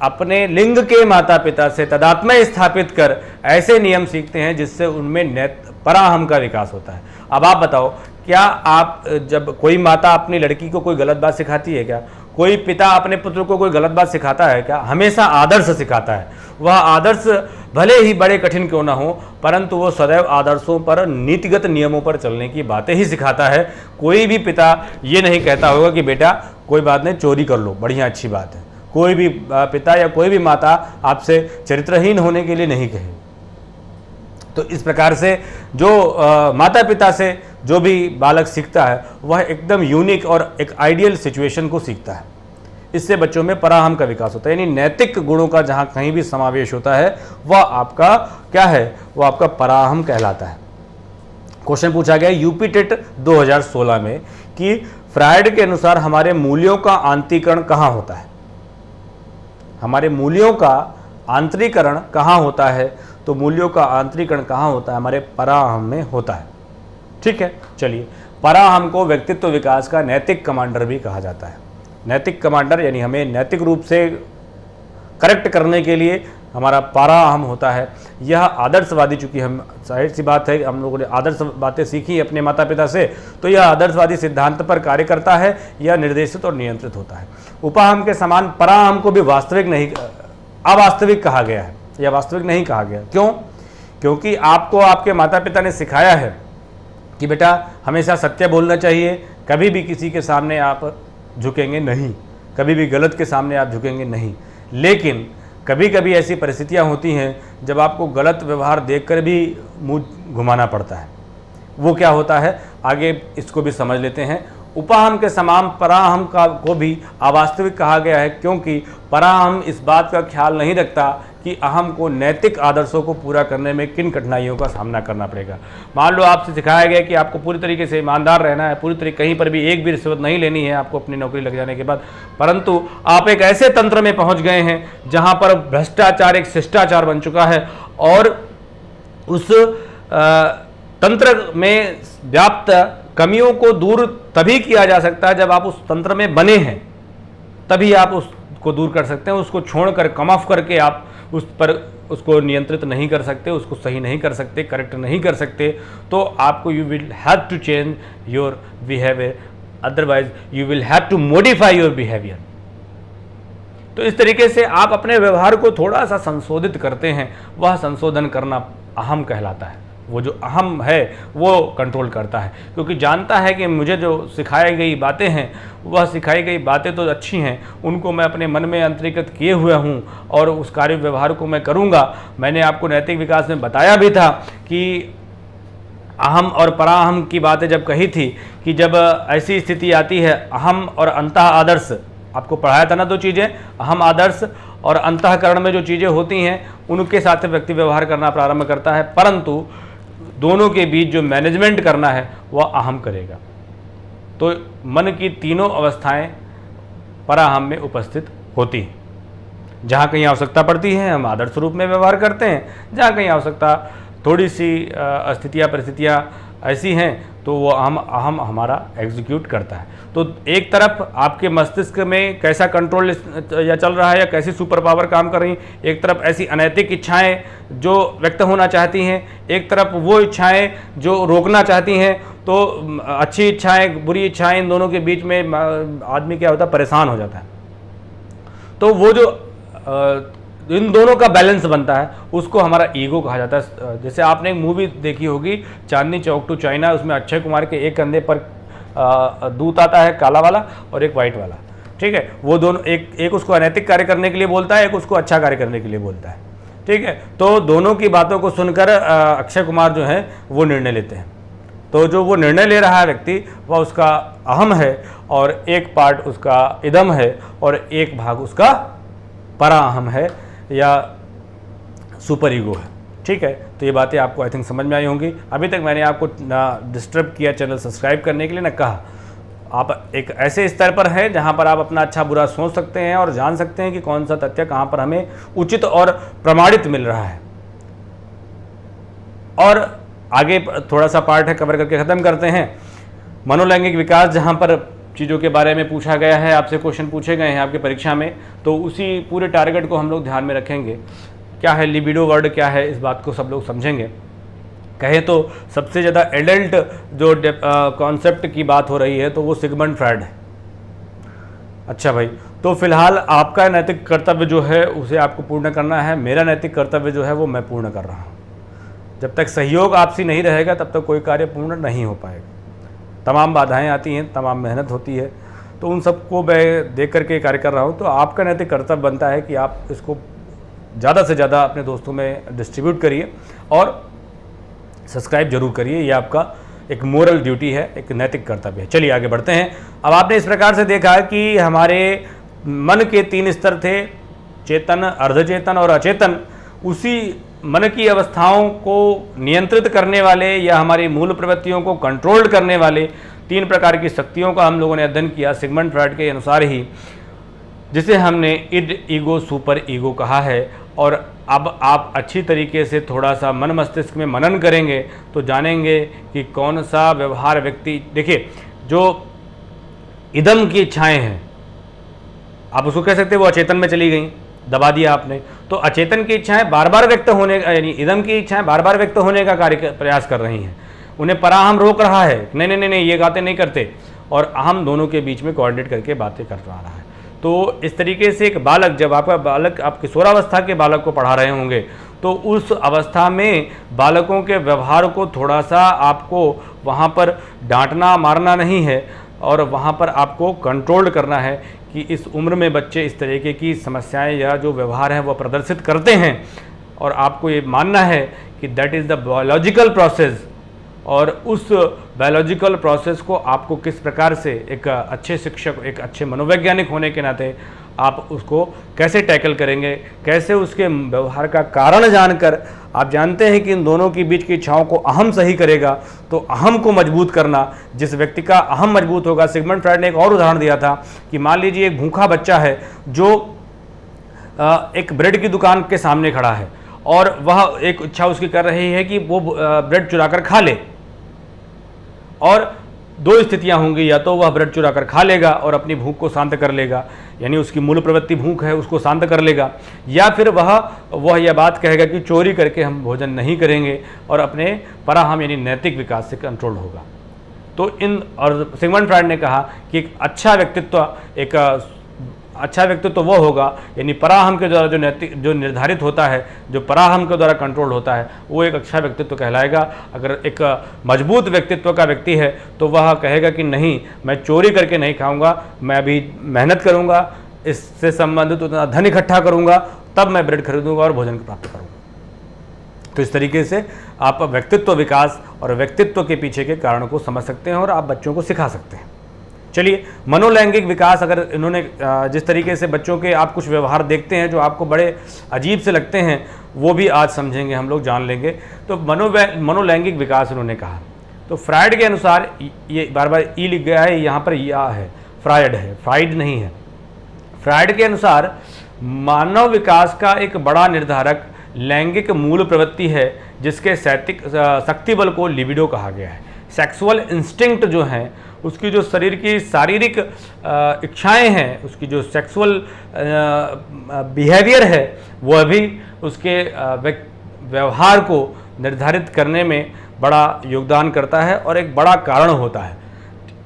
अपने लिंग के माता पिता से तादात्म्य स्थापित कर ऐसे नियम सीखते हैं जिससे उनमें पराहम का विकास होता है। अब आप बताओ, क्या आप जब कोई माता अपनी लड़की को कोई गलत बात सिखाती है क्या? कोई पिता अपने पुत्र को कोई गलत बात सिखाता है क्या? हमेशा आदर्श सिखाता है। वह आदर्श भले ही बड़े कठिन क्यों ना हो, परंतु वो सदैव आदर्शों पर, नीतिगत नियमों पर चलने की बातें ही सिखाता है। कोई भी पिता ये नहीं कहता होगा कि बेटा कोई बात नहीं, चोरी कर लो, बढ़िया अच्छी बात है। कोई भी पिता या कोई भी माता आपसे चरित्रहीन होने के लिए नहीं कहे। तो इस प्रकार से जो माता पिता से जो भी बालक सीखता है वह एकदम यूनिक और एक आइडियल सिचुएशन को सीखता है। इससे बच्चों में पराहम का विकास होता है, यानी नैतिक गुणों का जहाँ कहीं भी समावेश होता है वह आपका क्या है, वह आपका पराहम कहलाता है। क्वेश्चन पूछा गया यूपी टेट 2016 में कि फ्रायड के अनुसार हमारे मूल्यों का आंतरीकरण कहाँ होता है? हमारे मूल्यों का आंतरीकरण कहाँ होता है? तो मूल्यों का आंतरीकरण कहाँ होता है? हमारे पराहम में होता है। ठीक है, चलिए, पराहम को व्यक्तित्व विकास का नैतिक कमांडर भी कहा जाता है। नैतिक कमांडर यानी हमें नैतिक रूप से करेक्ट करने के लिए हमारा पराहम होता है। यह आदर्शवादी, चूंकि हम जाहिर सी बात है हम लोगों ने आदर्श बातें सीखी अपने माता पिता से, तो यह आदर्शवादी सिद्धांत पर कार्य करता है, यह निर्देशित और नियंत्रित होता है। उपाहम के समान पराहम को भी वास्तविक नहीं अवास्तविक कहा गया है या वास्तविक नहीं कहा गया। क्यों? क्योंकि आपको आपके माता पिता ने सिखाया है कि बेटा हमेशा सत्य बोलना चाहिए, कभी भी किसी के सामने आप झुकेंगे नहीं, कभी भी गलत के सामने आप झुकेंगे नहीं। लेकिन कभी कभी ऐसी परिस्थितियां होती हैं जब आपको गलत व्यवहार देखकर भी मुंह घुमाना पड़ता है। वो क्या होता है, आगे इसको भी समझ लेते हैं। उपाहम के समान पराहम का को भी अवास्तविक कहा गया है, क्योंकि पराहम इस बात का ख्याल नहीं रखता कि अहम को नैतिक आदर्शों को पूरा करने में किन कठिनाइयों का सामना करना पड़ेगा। मान लो आपसे सिखाया गया कि आपको पूरी तरीके से ईमानदार रहना है, पूरी तरीके कहीं पर भी एक भी रिश्वत नहीं लेनी है आपको अपनी नौकरी लग जाने के बाद, परंतु आप एक ऐसे तंत्र में पहुंच गए हैं जहां पर भ्रष्टाचार एक शिष्टाचार बन चुका है और उस तंत्र में व्याप्त कमियों को दूर तभी किया जा सकता है जब आप उस तंत्र में बने हैं, तभी आप उसको दूर कर सकते हैं। उसको छोड़कर कम ऑफ करके आप उस पर उसको नियंत्रित नहीं कर सकते, उसको सही नहीं कर सकते, करेक्ट नहीं कर सकते। तो आपको you will have to change your behaviour, otherwise you will have to modify your behaviour. तो इस तरीके से आप अपने व्यवहार को थोड़ा सा संशोधित करते हैं। वह संशोधन करना अहम कहलाता है। वो जो अहम है वो कंट्रोल करता है, क्योंकि जानता है कि मुझे जो सिखाई गई बातें हैं वह सिखाई गई बातें तो अच्छी हैं, उनको मैं अपने मन में अंतर्गत किए हुए हूँ और उस कार्य व्यवहार को मैं करूँगा। मैंने आपको नैतिक विकास में बताया भी था कि अहम और पराहम की बातें जब कही थी कि जब ऐसी स्थिति आती है, अहम और अंतः आदर्श, आपको पढ़ाया था ना दो चीज़ें, अहम आदर्श और अंतःकरण में जो चीज़ें होती हैं उनके साथ व्यक्ति व्यवहार करना प्रारंभ करता है, परंतु दोनों के बीच जो मैनेजमेंट करना है वह अहम करेगा। तो मन की तीनों अवस्थाएं पराहम में उपस्थित होती हैं। जहाँ कहीं आवश्यकता पड़ती है हम आदर्श रूप में व्यवहार करते हैं, जहाँ कहीं आवश्यकता थोड़ी सी स्थितियाँ परिस्थितियाँ ऐसी हैं तो वो अहम हमारा एग्जीक्यूट करता है। तो एक तरफ आपके मस्तिष्क में कैसा कंट्रोल या चल रहा है या कैसी सुपर पावर काम कर रही है, एक तरफ ऐसी अनैतिक इच्छाएं जो व्यक्त होना चाहती हैं, एक तरफ वो इच्छाएं जो रोकना चाहती हैं। तो अच्छी इच्छाएं बुरी इच्छाएं, इन दोनों के बीच में आदमी क्या होता है, परेशान हो जाता है। तो वो जो इन दोनों का बैलेंस बनता है उसको हमारा ईगो कहा जाता है। जैसे आपने एक मूवी देखी होगी चांदनी चौक टू चाइना, उसमें अक्षय कुमार के एक कंधे पर दूत आता है काला वाला और एक वाइट वाला, ठीक है। वो दोनों एक उसको अनैतिक कार्य करने के लिए बोलता है, एक उसको अच्छा कार्य करने के लिए बोलता है, ठीक है। तो दोनों की बातों को सुनकर अक्षय कुमार जो है वो निर्णय लेते हैं। तो जो वो निर्णय ले रहा है व्यक्ति वह उसका अहम है और एक पार्ट उसका इदम है और एक भाग उसका पराअहम है या सुपर ईगो है, ठीक है। तो ये बातें आपको आई थिंक समझ में आई होंगी। अभी तक मैंने आपको ना डिस्टर्ब किया चैनल सब्सक्राइब करने के लिए, ना कहा। आप एक ऐसे स्तर पर हैं जहां पर आप अपना अच्छा बुरा सोच सकते हैं और जान सकते हैं कि कौन सा तथ्य कहां पर हमें उचित और प्रमाणित मिल रहा है। और आगे थोड़ा सा पार्ट है, कवर करके ख़त्म करते हैं। मनोलैंगिक विकास, जहाँ पर चीज़ों के बारे में पूछा गया है, आपसे क्वेश्चन पूछे गए हैं आपकी परीक्षा में, तो उसी पूरे टारगेट को हम लोग ध्यान में रखेंगे। क्या है लिबिडो वर्ड, क्या है, इस बात को सब लोग समझेंगे। कहे तो सबसे ज़्यादा एडल्ट जो कॉन्सेप्ट की बात हो रही है तो वो सिगमंड फ्रायड है। अच्छा भाई, तो फिलहाल आपका नैतिक कर्तव्य जो है उसे आपको पूर्ण करना है, मेरा नैतिक कर्तव्य जो है वो मैं पूर्ण कर रहा हूँ। जब तक सहयोग आपसी नहीं रहेगा तब तक कोई कार्य पूर्ण नहीं हो पाएगा। तमाम बाधाएं आती हैं, तमाम मेहनत होती है, तो उन सबको मैं देख करके कार्य कर रहा हूँ। तो आपका नैतिक कर्तव्य बनता है कि आप इसको ज़्यादा से ज़्यादा अपने दोस्तों में डिस्ट्रीब्यूट करिए और सब्सक्राइब जरूर करिए। ये आपका एक मोरल ड्यूटी है, एक नैतिक कर्तव्य है। चलिए आगे बढ़ते हैं। अब आपने इस प्रकार से देखा कि हमारे मन के 3 स्तर थे, चेतन, अर्धचेतन और अचेतन। उसी मन की अवस्थाओं को नियंत्रित करने वाले या हमारी मूल प्रवृत्तियों को कंट्रोल करने वाले 3 प्रकार की शक्तियों का हम लोगों ने अध्ययन किया सिगमंड फ्रायड के अनुसार ही, जिसे हमने इड, ईगो, सुपर ईगो कहा है। और अब आप अच्छी तरीके से थोड़ा सा मन मस्तिष्क में मनन करेंगे तो जानेंगे कि कौन सा व्यवहार व्यक्ति, देखिए जो इदम की इच्छाएं हैं आप उसको कह सकते हैं वो अचेतन में चली गई, दबा दिया आपने। तो अचेतन की इच्छाएं बार बार व्यक्त होने, यानी इदम की इच्छाएं बार बार व्यक्त होने का प्रयास कर रही हैं। उन्हें पराहम रोक रहा है, नहीं नहीं नहीं नहीं ये बातें नहीं करते, और अहम दोनों के बीच में कोऑर्डिनेट करके बातें कर रहा है। तो इस तरीके से एक बालक, जब आपका बालक, आप किशोरावस्था के बालक को पढ़ा रहे होंगे, तो उस अवस्था में बालकों के व्यवहार को थोड़ा सा आपको वहाँ पर डांटना मारना नहीं है, और वहाँ पर आपको कंट्रोल करना है कि इस उम्र में बच्चे इस तरीके की समस्याएं या जो व्यवहार हैं वो प्रदर्शित करते हैं, और आपको ये मानना है कि that is the biological process, और उस बायोलॉजिकल प्रोसेस को आपको किस प्रकार से एक अच्छे शिक्षक, एक अच्छे मनोवैज्ञानिक होने के नाते आप उसको कैसे टैकल करेंगे, कैसे उसके व्यवहार का कारण जानकर, आप जानते हैं कि इन दोनों के बीच की इच्छाओं को अहम सही करेगा, तो अहम को मजबूत करना, जिस व्यक्ति का अहम मजबूत होगा। सिगमंड फ्रायड ने एक और उदाहरण दिया था कि मान लीजिए एक भूखा बच्चा है जो एक ब्रेड की दुकान के सामने खड़ा है, और वह एक इच्छा उसकी कर रही है कि वो ब्रेड चुराकर खा ले, और दो स्थितियां होंगी, या तो वह ब्रेड चुराकर खा लेगा और अपनी भूख को शांत कर लेगा, यानी उसकी मूल प्रवृत्ति भूख है उसको शांत कर लेगा, या फिर वह यह बात कहेगा कि चोरी करके हम भोजन नहीं करेंगे, और अपने पराहम यानी नैतिक विकास से कंट्रोल होगा। तो और सिगमंड फ्रायड ने कहा कि एक अच्छा व्यक्तित्व वो होगा, यानी पराहम के द्वारा जो निर्धारित होता है, जो पराहम के द्वारा कंट्रोल होता है, वो एक अच्छा व्यक्तित्व कहलाएगा। अगर एक मजबूत व्यक्तित्व का व्यक्ति है तो वह कहेगा कि नहीं, मैं चोरी करके नहीं खाऊंगा, मैं अभी मेहनत करूंगा, इससे संबंधित उतना धन इकट्ठा करूंगा, तब मैं ब्रेड खरीदूंगा और भोजन प्राप्त करूंगा। तो इस तरीके से आप व्यक्तित्व विकास और व्यक्तित्व के पीछे के कारणों को समझ सकते हैं और आप बच्चों को सिखा सकते हैं। चलिए, मनोलैंगिक विकास, अगर इन्होंने जिस तरीके से बच्चों के आप कुछ व्यवहार देखते हैं जो आपको बड़े अजीब से लगते हैं, वो भी आज समझेंगे, हम लोग जान लेंगे। तो मनोलैंगिक विकास इन्होंने कहा, तो फ्रायड के अनुसार, ये बार बार ई लिख गया है, यहाँ पर या है, फ्रायड है, फ्राइड नहीं है। फ्रायड के अनुसार मानव विकास का एक बड़ा निर्धारक लैंगिक मूल प्रवृत्ति है, जिसके शक्ति बल को लिबिडो कहा गया है। सेक्सुअल इंस्टिंक्ट जो है, उसकी जो शरीर की शारीरिक इच्छाएं हैं, उसकी जो सेक्सुअल बिहेवियर है, वह भी उसके व्यवहार को निर्धारित करने में बड़ा योगदान करता है और एक बड़ा कारण होता है।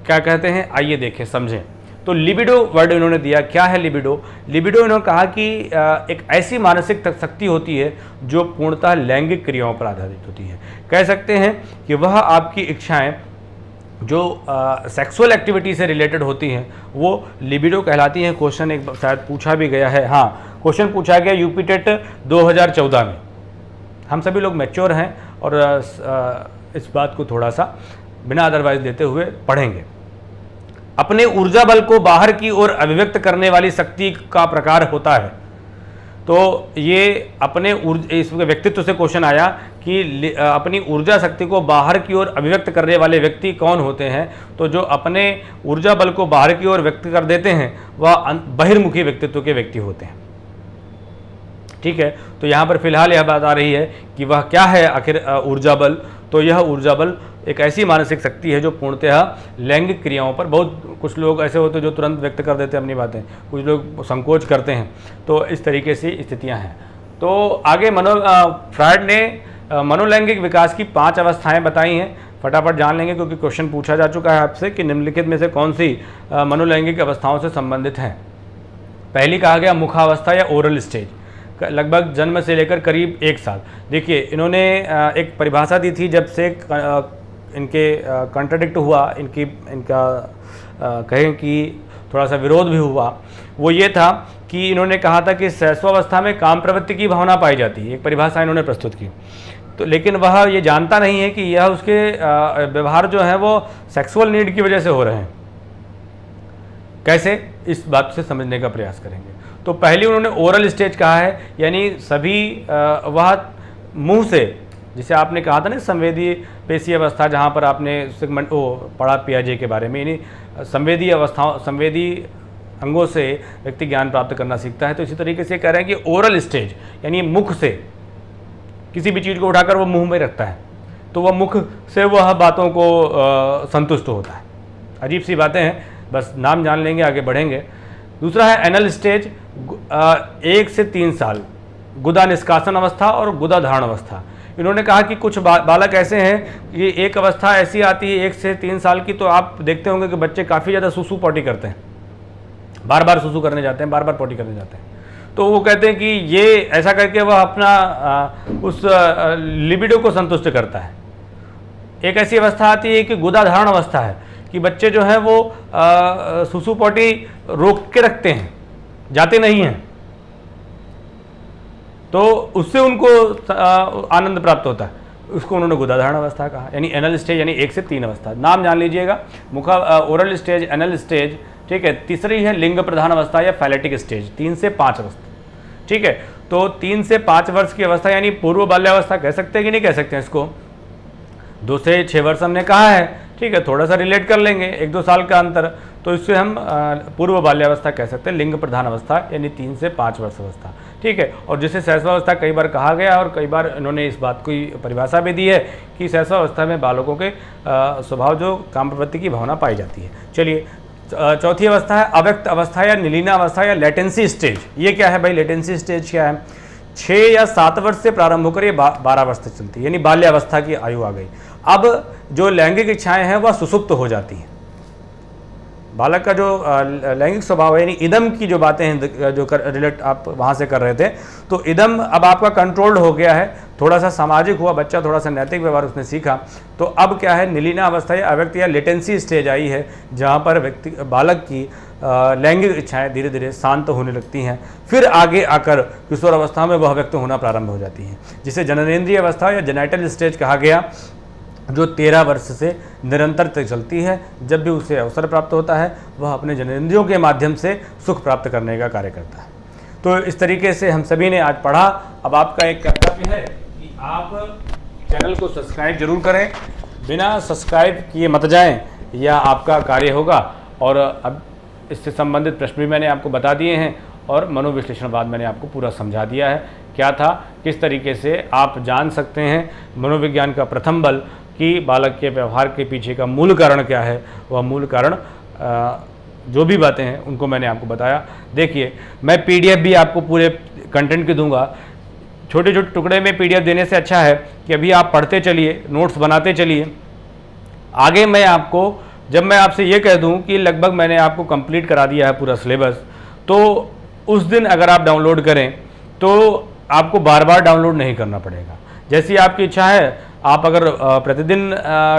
क्या कहते हैं, आइए देखें, समझें। तो लिबिडो वर्ड इन्होंने दिया। क्या है लिबिडो? लिबिडो इन्होंने कहा कि एक ऐसी मानसिक शक्ति होती है जो पूर्णतः लैंगिक क्रियाओं पर आधारित होती है। कह सकते हैं कि वह आपकी इच्छाएं जो सेक्सुअल एक्टिविटी से रिलेटेड होती हैं वो लिबिडो कहलाती हैं। क्वेश्चन एक शायद पूछा भी गया है, हाँ, क्वेश्चन पूछा गया यूपी टेट 2014 में। हम सभी लोग मैच्योर हैं और इस बात को थोड़ा सा बिना अदरवाइज देते हुए पढ़ेंगे। अपने ऊर्जा बल को बाहर की ओर अभिव्यक्त करने वाली शक्ति का प्रकार होता है। तो ये अपने इस व्यक्तित्व से क्वेश्चन आया कि अपनी ऊर्जा शक्ति को बाहर की ओर अभिव्यक्त करने वाले व्यक्ति कौन होते हैं? तो जो अपने ऊर्जा बल को बाहर की ओर व्यक्त कर देते हैं वह बहिर्मुखी व्यक्तित्व के व्यक्ति होते हैं। ठीक है, तो यहाँ पर फिलहाल यह बात आ रही है कि वह क्या है आखिर ऊर्जा बल। तो यह ऊर्जा बल एक ऐसी मानसिक शक्ति है जो पूर्णतः लैंगिक क्रियाओं पर, बहुत कुछ लोग ऐसे होते हैं जो तुरंत व्यक्त कर देते हैं अपनी बातें, कुछ लोग संकोच करते हैं। तो इस तरीके से स्थितियां हैं। तो आगे फ्रायड ने मनोलैंगिक विकास की 5 अवस्थाएं बताई हैं। फटाफट जान लेंगे क्योंकि क्वेश्चन पूछा जा चुका है आपसे कि निम्नलिखित में से कौन सी मनोलैंगिक अवस्थाओं से संबंधित हैं। पहली कहा गया मुखावस्था या ओरल स्टेज, लगभग जन्म से लेकर करीब 1 साल। देखिए, इन्होंने एक परिभाषा दी थी जब से इनके कॉन्ट्राडिक्ट हुआ, इनका कहें कि थोड़ा सा विरोध भी हुआ। वो ये था कि इन्होंने कहा था कि शैशवावस्था में काम प्रवृत्ति की भावना पाई जाती है, एक परिभाषा इन्होंने प्रस्तुत की। तो लेकिन वह ये जानता नहीं है कि यह उसके व्यवहार जो है वो सेक्सुअल नीड की वजह से हो रहे हैं। कैसे, इस बात से समझने का प्रयास करेंगे। तो पहले उन्होंने ओरल स्टेज कहा है, यानी सभी वह मुंह से, जिसे आपने कहा था ना संवेदी पेशी अवस्था, जहाँ पर आपने सेगमेंट पढ़ा पियाजे के बारे में, यानी संवेदी अवस्थाओं, संवेदी अंगों से व्यक्ति ज्ञान प्राप्त करना सीखता है। तो इसी तरीके से कह रहे हैं कि ओरल स्टेज यानी मुख से किसी भी चीज़ को उठाकर वो मुंह में रखता है, तो वह मुख से वह बातों को संतुष्ट होता है। अजीब सी बातें हैं, बस नाम जान लेंगे, आगे बढ़ेंगे। दूसरा है एनल स्टेज, 1 से 3 साल, गुदा निष्कासन अवस्था और गुदा धारण अवस्था। इन्होंने कहा कि कुछ बालक ऐसे हैं कि एक अवस्था ऐसी आती है 1 से 3 साल की, तो आप देखते होंगे कि बच्चे काफ़ी ज़्यादा सूसू पॉटी करते हैं। बार बार सुसु करने जाते हैं, बार बार पोटी करने जाते हैं। तो वो कहते हैं कि ये ऐसा करके वह अपना उस लिबिडो को संतुष्ट करता है। एक ऐसी अवस्था आती है कि गुदाधारण अवस्था है कि बच्चे जो हैं वो सुसु पोटी रोक के रखते हैं, जाते नहीं हैं, तो उससे उनको आनंद प्राप्त होता है। उसको उन्होंने गुदाधारण अवस्था कहा, यानी एनल स्टेज, यानी 1 से 3 अवस्था। नाम जान लीजिएगा, ओरल स्टेज, एनल स्टेज, ठीक है। तीसरी है लिंग प्रधान अवस्था या फैलेटिक स्टेज, 3 से 5 अवस्था, ठीक है। तो 3 से 5 वर्ष की अवस्था यानी पूर्व बाल्यावस्था कह सकते हैं कि नहीं कह सकते हैं इसको? 2 से 6 वर्ष हमने कहा है, ठीक है। थोड़ा सा रिलेट कर लेंगे, 1-2 साल का अंतर, तो इससे हम पूर्व बाल्यावस्था कह सकते हैं, लिंग प्रधान अवस्था यानी 3 से 5 वर्ष अवस्था, ठीक है। और जिसे शैशवावस्था कई बार कहा गया और कई बार इन्होंने इस बात की परिभाषा भी दी है कि शैशवावस्था में बालकों के स्वभाव जो काम प्रवृत्ति की भावना पाई जाती है। चलिए, चौथी अवस्था है अव्यक्त अवस्था या नीलिना अवस्था या लेटेंसी स्टेज। ये क्या है भाई? लेटेंसी स्टेज क्या है? 6 या 7 वर्ष से प्रारंभ होकर ये 12 वर्ष तक चलती है, यानी बाल्यावस्था की आयु आ गई। अब जो लैंगिक इच्छाएं हैं वह सुसुप्त हो जाती हैं। बालक का जो लैंगिक स्वभाव है, यानी इदम की जो बातें हैं जो रिलेट आप वहाँ से कर रहे थे, तो इदम अब आपका कंट्रोल्ड हो गया है, थोड़ा सा सामाजिक हुआ, बच्चा थोड़ा सा नैतिक व्यवहार उसने सीखा। तो अब क्या है? नीलिना अवस्था या अव्यक्त या लेटेंसी स्टेज आई है, जहाँ पर बालक की लैंगिक इच्छाएं धीरे धीरे शांत होने लगती हैं। फिर आगे आकर किशोर अवस्था में वह व्यक्त होना प्रारंभ हो जाती हैं, जिसे जननेंद्रिय अवस्था या जेनाइटल स्टेज कहा गया, जो 13 वर्ष से निरंतर तक चलती है। जब भी उसे अवसर प्राप्त होता है वह अपने जननेंद्रियों के माध्यम से सुख प्राप्त करने का कार्य करता है। तो इस तरीके से हम सभी ने आज पढ़ा। अब आपका एक कर्तव्य है कि आप चैनल को सब्सक्राइब जरूर करें, बिना सब्सक्राइब किए मत जाएं, या आपका कार्य होगा। और अब इससे संबंधित प्रश्न भी मैंने आपको बता दिए हैं और मनोविश्लेषणवाद मैंने आपको पूरा समझा दिया है क्या था, किस तरीके से आप जान सकते हैं मनोविज्ञान का प्रथम बल कि बालक के व्यवहार के पीछे का मूल कारण क्या है। वह मूल कारण जो भी बातें हैं उनको मैंने आपको बताया। देखिए, मैं PDF भी आपको पूरे कंटेंट की दूंगा। छोटे छोटे टुकड़े में PDF देने से अच्छा है कि अभी आप पढ़ते चलिए, नोट्स बनाते चलिए। आगे मैं आपको, जब मैं आपसे ये कह दूं कि लगभग मैंने आपको कंप्लीट करा दिया है पूरा सिलेबस, तो उस दिन अगर आप डाउनलोड करें तो आपको बार बार डाउनलोड नहीं करना पड़ेगा। जैसी आपकी इच्छा है, आप अगर प्रतिदिन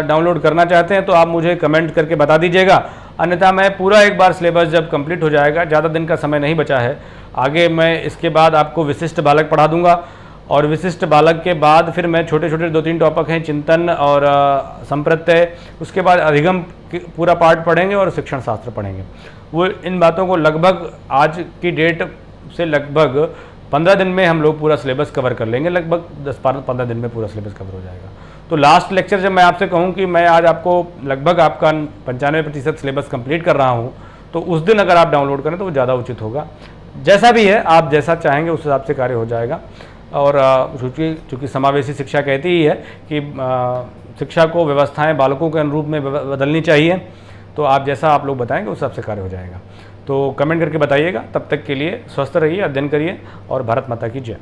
डाउनलोड करना चाहते हैं तो आप मुझे कमेंट करके बता दीजिएगा, अन्यथा मैं पूरा एक बार सिलेबस जब कंप्लीट हो जाएगा, ज़्यादा दिन का समय नहीं बचा है, आगे मैं इसके बाद आपको विशिष्ट बालक पढ़ा दूंगा। और विशिष्ट बालक के बाद फिर मैं छोटे छोटे 2-3 टॉपिक हैं, चिंतन और संप्रत्यय, उसके बाद अधिगम पूरा पार्ट पढ़ेंगे और शिक्षण शास्त्र पढ़ेंगे। वो इन बातों को लगभग आज की डेट से लगभग 15 दिन में हम लोग पूरा सिलेबस कवर कर लेंगे, लगभग 10-15 दिन में पूरा सिलेबस कवर हो जाएगा। तो लास्ट लेक्चर जब मैं आपसे कहूँ कि मैं आज आपको लगभग आपका 95% सिलेबस कंप्लीट कर रहा हूँ, तो उस दिन अगर आप डाउनलोड करें तो वो ज़्यादा उचित होगा। जैसा भी है, आप जैसा चाहेंगे उस हिसाब से कार्य हो जाएगा। और चूँकि समावेशी शिक्षा कहती ही है कि शिक्षा को व्यवस्थाएँ बालकों के अनुरूप में बदलनी चाहिए, तो आप जैसा आप लोग बताएंगे उस हिसाब से कार्य हो जाएगा। तो कमेंट करके बताइएगा। तब तक के लिए स्वस्थ रहिए, अध्ययन करिए और भारत माता की जय।